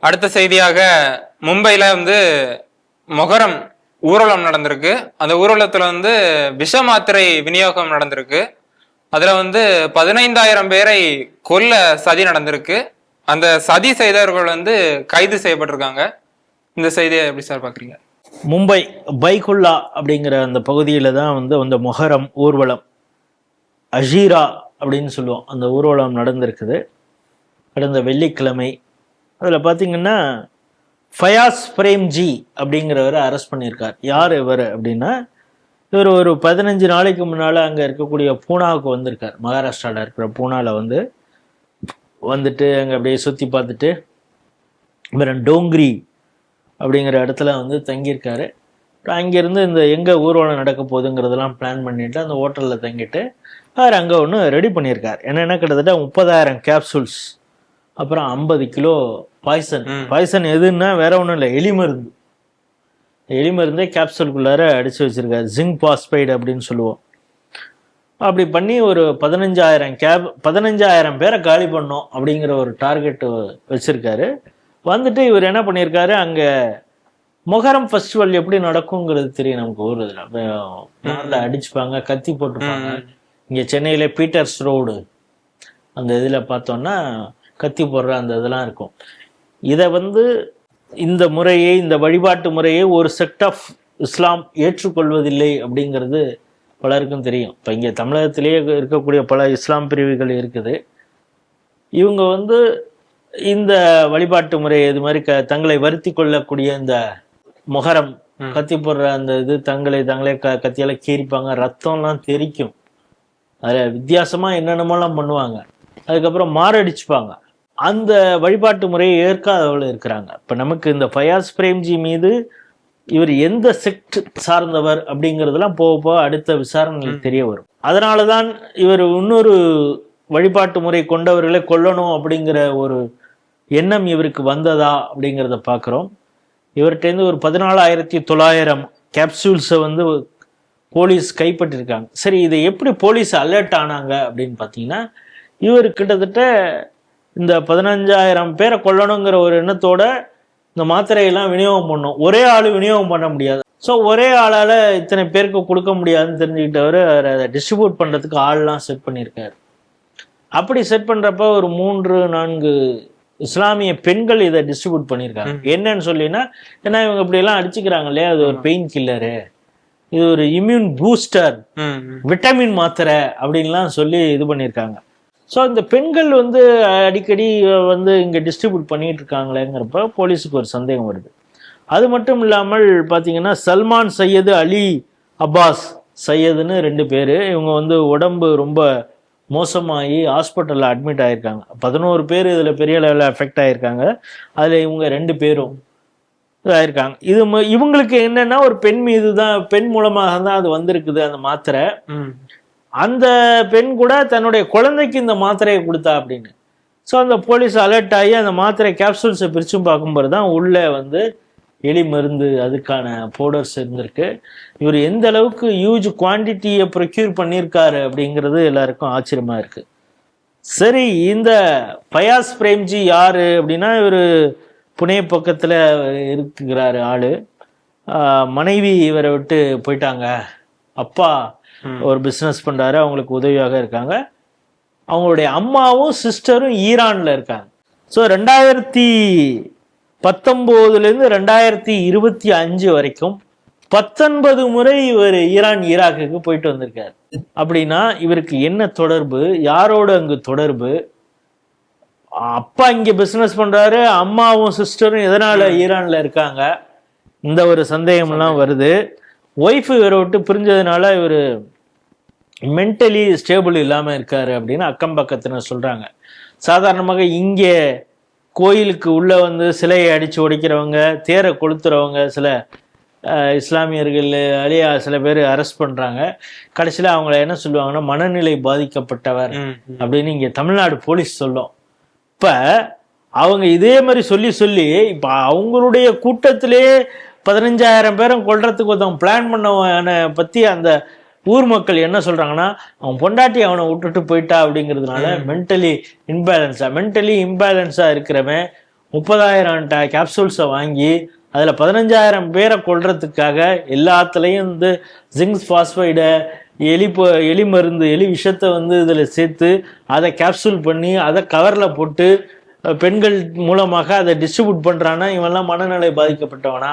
அடுத்த செய்தியாக மும்பையில மொஹரம் ஊர்வலம் நடந்திருக்கு. அந்த ஊர்வலத்துல விஷ மாத்திரை விநியோகம் நடந்திருக்கு. அதுல 15,000 பேரை கொல்ல சதி நடந்திருக்கு. அந்த சதி செய்தவர்கள் கைது செய்யப்பட்டிருக்காங்க. இந்த செய்தியை எப்படி சார் பாக்குறீங்க? மும்பை பைகுல்லா அப்படிங்கிற அந்த பகுதியில தான் அந்த மொஹரம் ஊர்வலம், அஷீரா அப்படின்னு சொல்லுவோம், அந்த ஊர்வலம் நடந்திருக்குது கடந்த வெள்ளிக்கிழமை. அதில் பார்த்தீங்கன்னா ஃபயாஸ் பிரேம்ஜி அப்படிங்கிறவரை அரெஸ்ட் பண்ணியிருக்கார். யார் இவர் அப்படின்னா, இவர் ஒரு 15 நாளைக்கு முன்னால் அங்கே இருக்கக்கூடிய பூனாவுக்கு வந்திருக்கார். மகாராஷ்டிராவில் இருக்கிற பூனாவில் வந்துட்டு அங்கே அப்படியே சுற்றி பார்த்துட்டு இவர் டோங்கிரி அப்படிங்கிற இடத்துல தங்கியிருக்காரு. அங்கேருந்து இந்த எங்கே ஊர்வலம் நடக்க போகுதுங்கிறதெல்லாம் பிளான் பண்ணிட்டு அந்த ஹோட்டலில் தங்கிட்டு அவர் அங்கே ஒன்று ரெடி பண்ணியிருக்கார். என்னென்னா கிட்டத்தட்ட 30,000 கேப்சூல்ஸ், அப்புறம் 50 கிலோ பாய்சன் எதுன்னா வேற ஒன்றும் இல்லை, எலிமருந்து. எலிமருந்தே கேப்சூலுக்குள்ளார அடித்து வச்சிருக்காரு. ஜிங்க் பாஸ்பைடு அப்படின்னு சொல்லுவோம். அப்படி பண்ணி ஒரு 15,000 பேரை காலி பண்ணோம் அப்படிங்கிற ஒரு டார்கெட் வச்சிருக்காரு. இவர் என்ன பண்ணியிருக்காரு, அங்கே மொஹரம் ஃபெஸ்டிவல் எப்படி நடக்குங்கிறது தெரியும் நமக்கு. ஊரில் அடிச்சுப்பாங்க, கத்தி போட்டுருப்பாங்க. இங்கே சென்னையில் பீட்டர்ஸ் ரோடு அந்த இதில் பார்த்தோன்னா கத்தி போடுற அந்த இதெல்லாம் இருக்கும். இதை இந்த முறையை, இந்த வழிபாட்டு முறையை ஒரு செக்ட் ஆஃப் இஸ்லாம் ஏற்றுக்கொள்வதில்லை அப்படிங்கிறது பலருக்கும் தெரியும். இப்போ இங்கே தமிழகத்திலேயே இருக்கக்கூடிய பல இஸ்லாம் பிரிவுகள் இருக்குது. இவங்க இந்த வழிபாட்டு முறை இது மாதிரி தங்களை வருத்தி கொள்ளக்கூடிய இந்த மொஹரம் கத்தி போடுற அந்த இது தங்களே கத்தியால கீறிப்பாங்க, ரத்தம்லாம் தெரிக்கும். அதில் வித்தியாசமாக என்னென்னமோலாம் பண்ணுவாங்க. அதுக்கப்புறம் மாரடிச்சுப்பாங்க. அந்த வழிபாட்டு முறையை ஏற்காதவர்கள் இருக்கிறாங்க. இப்போ நமக்கு இந்த ஃபயாஸ் பிரேம்ஜி மீது இவர் எந்த செக்ட் சார்ந்தவர் அப்படிங்கிறதுலாம் போக போக அடுத்த விசாரணைகள் தெரிய வரும். அதனால தான் இவர் இன்னொரு வழிபாட்டு முறை கொண்டவர்களை கொல்லணும் அப்படிங்கிற ஒரு எண்ணம் இவருக்கு வந்ததா அப்படிங்கிறத பார்க்குறோம். இவர்கிட்டேருந்து ஒரு 14,900 கேப்சூல்ஸை போலீஸ் கைப்பற்றிருக்காங்க. சரி, இதை எப்படி போலீஸ் அலர்ட் ஆனாங்க அப்படின்னு பார்த்தீங்கன்னா, இவர் கிட்டத்தட்ட இந்த 15,000 பேரை கொல்லணுங்கிற ஒரு எண்ணத்தோட இந்த மாத்திரையெல்லாம் விநியோகம் பண்ணும். ஒரே ஆள் விநியோகம் பண்ண முடியாது. ஸோ ஒரே ஆளால் இத்தனை பேருக்கு கொடுக்க முடியாதுன்னு தெரிஞ்சுக்கிட்டவர் அதை டிஸ்ட்ரிபியூட் பண்ணுறதுக்கு ஆள்லாம் செட் பண்ணியிருக்காரு. அப்படி செட் பண்ணுறப்ப ஒரு 3-4 இஸ்லாமிய பெண்கள் இதை டிஸ்ட்ரிபியூட் பண்ணியிருக்காங்க. என்னன்னு சொல்லினா, ஏன்னா இவங்க இப்படியெல்லாம் அடிச்சுக்கிறாங்க இல்லையா, அது ஒரு பெயின் கில்லரு, இது ஒரு இம்யூன் பூஸ்டர், விட்டமின் மாத்திரை அப்படின்லாம் சொல்லி இது பண்ணியிருக்காங்க. ஸோ இந்த பெண்கள் அடிக்கடி இங்கே டிஸ்ட்ரிபியூட் பண்ணிட்டு இருக்காங்களேங்கிறப்ப போலீஸுக்கு ஒரு சந்தேகம் வருது. அது மட்டும் இல்லாமல் பார்த்தீங்கன்னா, சல்மான் சையது, அலி அப்பாஸ் சையதுன்னு 2 பேர். இவங்க உடம்பு ரொம்ப மோசமாகி ஹாஸ்பிட்டலில் அட்மிட் ஆகியிருக்காங்க. 11 பேர் இதில் பெரிய லெவலில் அஃபெக்ட் ஆகியிருக்காங்க. அதில் இவங்க 2 பேரும் ஆயிருக்காங்க. இவங்களுக்கு என்னன்னா, ஒரு பெண் மீது தான், பெண் மூலமாக தான் அது வந்திருக்குது அந்த மாத்திரை. அந்த பெண் கூட தன்னுடைய குழந்தைக்கு இந்த மாத்திரையை கொடுத்தா அப்படின்னு. ஸோ அந்த போலீஸ் அலர்ட் ஆகி அந்த மாத்திரை கேப்சூல்ஸை பிரிச்சும் பார்க்கும்போது தான் உள்ளே எலி மருந்து, அதுக்கான பவுடர்ஸ் இருந்திருக்கு. இவர் எந்த அளவுக்கு ஹியூஜ் குவான்டிட்டியை ப்ரொக்யூர் பண்ணியிருக்காரு அப்படிங்கிறது எல்லாருக்கும் ஆச்சரியமா இருக்கு. சரி, இந்த ஃபயாஸ் பிரேம்ஜி யாரு அப்படின்னா, இவர் புனே பக்கத்தில் இருக்கிறாரு ஆளு. மனைவி இவரை விட்டு போயிட்டாங்க. அப்பா ஒரு பிஸ்னஸ் பண்றாரு, அவங்களுக்கு உதவியாக இருக்காங்க. அவங்களுடைய அம்மாவும் சிஸ்டரும் ஈரான்ல இருக்காங்க. ஸோ 2019 2025 வரைக்கும் 19 முறை இவர் ஈராக்குக்கு போயிட்டு வந்திருக்காரு. அப்படின்னா இவருக்கு என்ன தொடர்பு, யாரோட அங்கு தொடர்பு? அப்பா இங்க பிசினஸ் பண்றாரு, அம்மாவும் சிஸ்டரும் எதனால ஈரான்ல இருக்காங்க? இந்த ஒரு சந்தேகம் எல்லாம் வருது. ஒய்ஃப் இவரை விட்டு பிரிஞ்சதுனால இவர் மென்டலி ஸ்டேபிள் இல்லாமல் இருக்காரு அப்படின்னு அக்கம் பக்கத்தினர் சொல்றாங்க. சாதாரணமாக இங்கே கோயிலுக்கு உள்ள சிலையை அடித்து உடைக்கிறவங்க, தேரை கொளுத்துறவங்க, சில இஸ்லாமியர்கள் அழியா சில பேர் அரெஸ்ட் பண்றாங்க. கடைசியில் அவங்கள என்ன சொல்லுவாங்கன்னா, மனநிலை பாதிக்கப்பட்டவர் அப்படின்னு இங்கே தமிழ்நாடு போலீஸ் சொல்லும். இப்போ அவங்க இதே மாதிரி சொல்லி இப்போ அவங்களுடைய கூட்டத்திலே 15,000 பேரும் கொல்றதுக்கு ஒருத்தவங்க பிளான் பண்ணவனை பற்றி அந்த ஊர் மக்கள் என்ன சொல்றாங்கன்னா, அவன் பொண்டாட்டி அவனை விட்டுட்டு போயிட்டா அப்படிங்கிறதுனால மென்டலி இம்பேலன்ஸா இருக்கிறவன் 30,000 கேப்சூல்ஸை வாங்கி அதில் 15,000 பேரை கொல்றதுக்காக எல்லாத்துலேயும் வந்து ஜிங்க் பாஸ்பைடை எலி மருந்து எலி விஷத்தை வந்து இதில் சேர்த்து அதை கேப்சூல் பண்ணி அதை கவரில் போட்டு பெண்கள் மூலமாக அதை டிஸ்ட்ரிபியூட் பண்ணுறான்னா இவெல்லாம் மனநிலை பாதிக்கப்பட்டவனா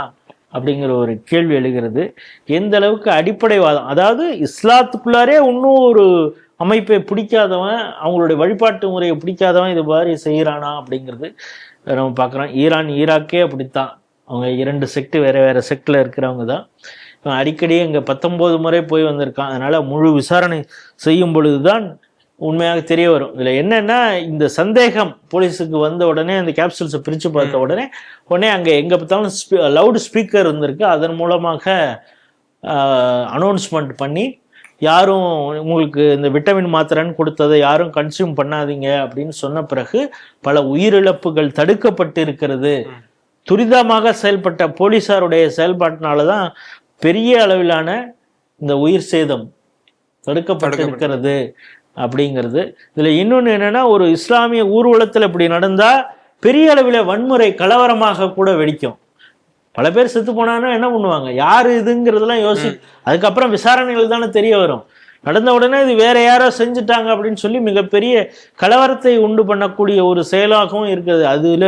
அப்படிங்கிற ஒரு கேள்வி எழுகிறது. எந்த அளவுக்கு அடிப்படைவாதம், அதாவது இஸ்லாத்துக்குள்ளாரே இன்னும் ஒரு அமைப்பை பிடிக்காதவன், அவங்களுடைய வழிபாட்டு முறையை பிடிக்காதவன் இது மாதிரி செய்கிறானா அப்படிங்கிறது நம்ம பார்க்குறோம். ஈராக்கே அப்படித்தான். அவங்க 2 செக்ட் வேற வேற செக்டில் இருக்கிறவங்க தான். அடிக்கடி இங்கே 19 முறை போய் வந்திருக்கான். அதனால முழு விசாரணை செய்யும் பொழுதுதான் உண்மையாக தெரிய வரும். இதில் என்னன்னா, இந்த சந்தேகம் போலீஸுக்கு வந்த உடனே அந்த கேப்சூல்ஸை பிரித்து பார்த்த உடனே அங்கே எங்கே பார்த்தாலும் லவுட் ஸ்பீக்கர் இருந்திருக்கு. அதன் மூலமாக அனௌன்ஸ்மெண்ட் பண்ணி யாரும் உங்களுக்கு இந்த விட்டமின் மாத்திரைன்னு கொடுத்ததை யாரும் கன்சியூம் பண்ணாதீங்க அப்படின்னு சொன்ன பிறகு பல உயிரிழப்புகள் தடுக்கப்பட்டு இருக்கிறது. துரிதமாக செயல்பட்ட போலீஸாருடைய செயல்பாட்டினாலதான் பெரிய அளவிலான இந்த உயிர் சேதம் தடுக்கப்பட்டிருக்கிறது அப்படிங்கிறது. இதுல இன்னொன்னு என்னன்னா, ஒரு இஸ்லாமிய ஊர்வலத்துல இப்படி நடந்தா பெரிய அளவில் வன்முறை கலவரமாக கூட வெடிக்கும். பல பேர் செத்து போனான்னா என்ன பண்ணுவாங்க, யாரு இதுங்கிறதுலாம் அதுக்கப்புறம் விசாரணைகள் தானே தெரிய வரும். நடந்த உடனே இது வேற யாரோ செஞ்சுட்டாங்க அப்படின்னு சொல்லி மிகப்பெரிய கலவரத்தை உண்டு பண்ணக்கூடிய ஒரு செயலாகவும் இருக்குது. அதுல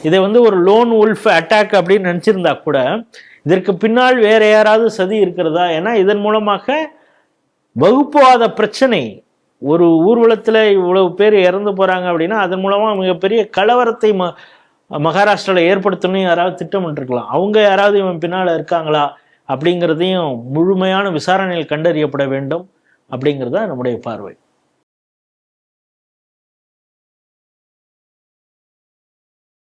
இதை வந்து ஒரு லோன் உல்ஃப் அட்டாக் அப்படின்னு நினைச்சிருந்தா கூட இதற்கு பின்னால் வேற யாராவது சதி இருக்கிறதா? ஏன்னா இதன் மூலமாக வகுப்புவாத பிரச்சனை, ஒரு ஊர்வலத்துல இவ்வளவு பேர் இறந்து போறாங்க அப்படின்னா அதன் மூலமா மிகப்பெரிய கலவரத்தை மகாராஷ்டிரால ஏற்படுத்தணும் யாராவது திட்டமிட்டிருக்கலாம். அவங்க யாராவது இவன் பின்னால இருக்காங்களா அப்படிங்கிறதையும் முழுமையான விசாரணையில் கண்டறியப்பட வேண்டும் அப்படிங்கிறதா நம்முடைய பார்வை.